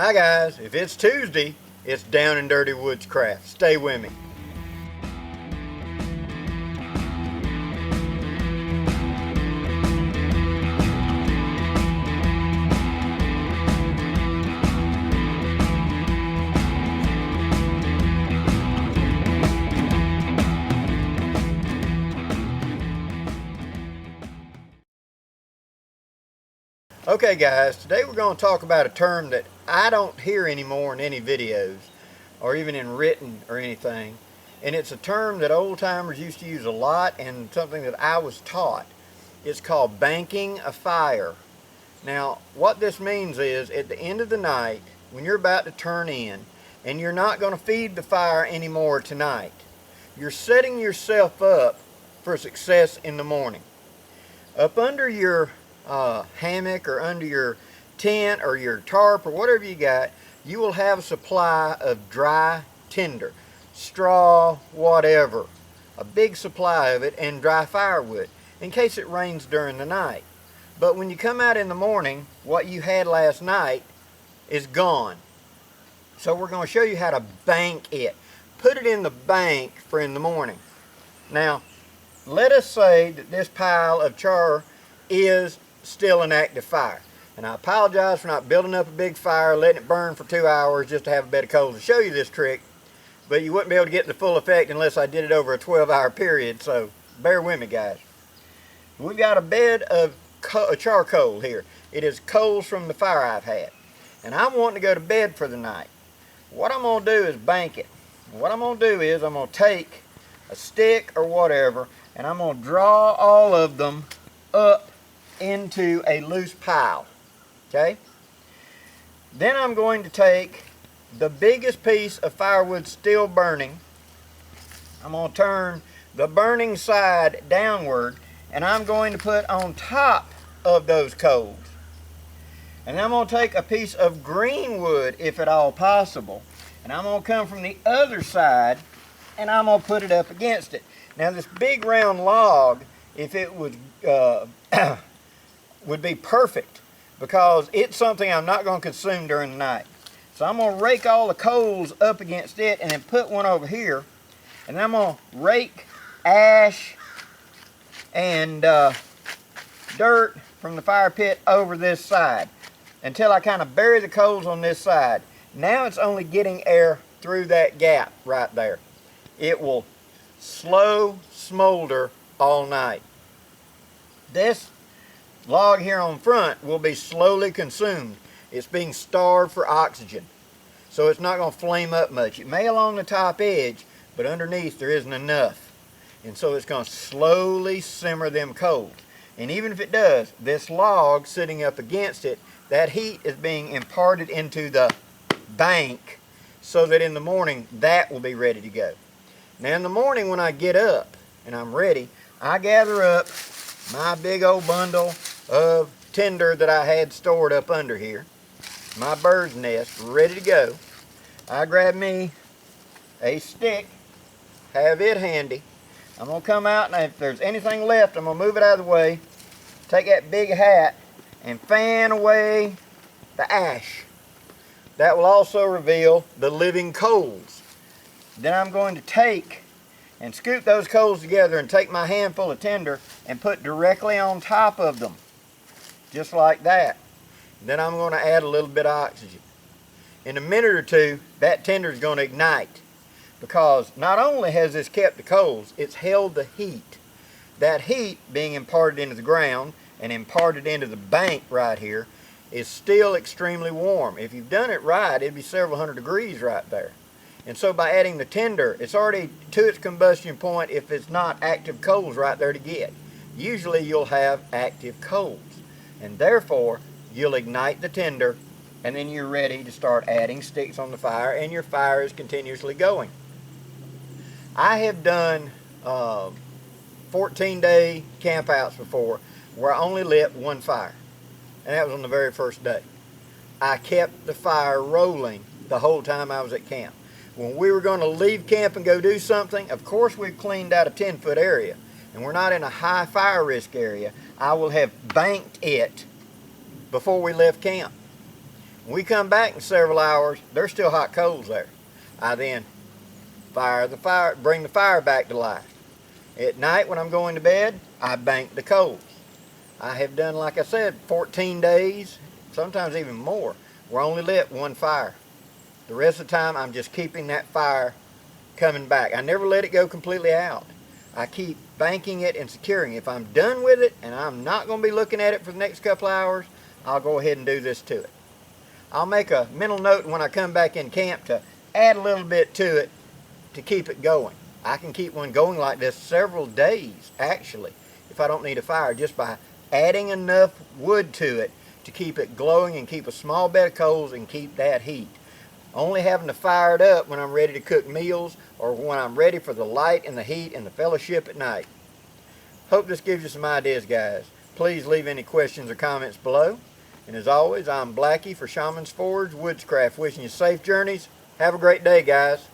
Hi guys, if it's Tuesday, it's Down and Dirty Woodscraft. Stay with me. Okay guys, today we're going to talk about a term that I don't hear anymore in any videos or even in written or anything. And it's a term that old timers used to use a lot and something that I was taught. It's called banking a fire. Now what this means is at the end of the night when you're about to turn in and you're not going to feed the fire anymore tonight, you're setting yourself up for success in the morning. Up under your hammock or under your tent or your tarp or whatever you got, you will have a supply of dry tinder, straw, whatever, a big supply of it, and dry firewood in case it rains during the night. But when you come out in the morning, what you had last night is gone. So we're going to show you how to bank it. Put it in the bank for in the morning. Now let us say that this pile of char is still an active fire. And I apologize for not building up a big fire, letting it burn for 2 hours just to have a bed of coals to show you this trick. But you wouldn't be able to get the full effect unless I did it over a 12-hour period, so bear with me guys. We've got a bed of charcoal here. It is coals from the fire I've had. And I'm wanting to go to bed for the night. What I'm going to do is bank it. And what I'm going to do is I'm going to take a stick or whatever and I'm going to draw all of them up into a loose pile, okay? Then I'm going to take the biggest piece of firewood still burning. I'm going to turn the burning side downward and I'm going to put on top of those coals. And I'm going to take a piece of green wood, if at all possible, and I'm going to come from the other side and I'm going to put it up against it. Now this big round log, if it was would be perfect because it's something I'm not going to consume during the night. So I'm going to rake all the coals up against it and then put one over here, and then I'm going to rake ash and dirt from the fire pit over this side until I kind of bury the coals on this side. Now it's only getting air through that gap right there. It will slow smolder all night. This log here on front will be slowly consumed. It's being starved for oxygen, so it's not going to flame up much. It may along the top edge, but underneath there isn't enough, and so it's going to slowly simmer them coals. And even if it does, this log sitting up against it, that heat is being imparted into the bank so that in the morning that will be ready to go. Now in the morning when I get up and I'm ready, I gather up my big old bundle of tinder that I had stored up under here, my bird's nest ready to go. I grab me a stick, have it handy. I'm going to come out and if there's anything left I'm going to move it out of the way, take that big hat and fan away the ash. That will also reveal the living coals. Then I'm going to take and scoop those coals together and take my handful of tinder and put directly on top of them, just like that. Then I'm going to add a little bit of oxygen. In a minute or two, that tinder is going to ignite because not only has this kept the coals, it's held the heat. That heat being imparted into the ground and imparted into the bank right here is still extremely warm. If you've done it right, it'd be several hundred degrees right there. And so by adding the tinder, it's already to its combustion point if it's not active coals right there to get. Usually you'll have active coals, and therefore you'll ignite the tinder and then you're ready to start adding sticks on the fire and your fire is continuously going. I have done 14-day campouts before where I only lit one fire, and that was on the very first day. I kept the fire rolling the whole time I was at camp. When we were going to leave camp and go do something, of course we've cleaned out a 10-foot area and we're not in a high fire risk area. I will have banked it before we left camp. When we come back in several hours, there's still hot coals there. I then bring the fire back to life. At night when I'm going to bed, I bank the coals. I have done, like I said, 14 days, sometimes even more. We're only lit one fire. The rest of the time, I'm just keeping that fire coming back. I never let it go completely out. I keep banking it and securing it. If I'm done with it and I'm not going to be looking at it for the next couple hours, I'll go ahead and do this to it. I'll make a mental note when I come back in camp to add a little bit to it to keep it going. I can keep one going like this several days, actually, if I don't need a fire, just by adding enough wood to it to keep it glowing and keep a small bed of coals and keep that heat. Only having to fire it up when I'm ready to cook meals or when I'm ready for the light and the heat and the fellowship at night. Hope this gives you some ideas, guys. Please leave any questions or comments below. And as always, I'm Blackie for Shaman's Forge Woodscraft, wishing you safe journeys. Have a great day, guys.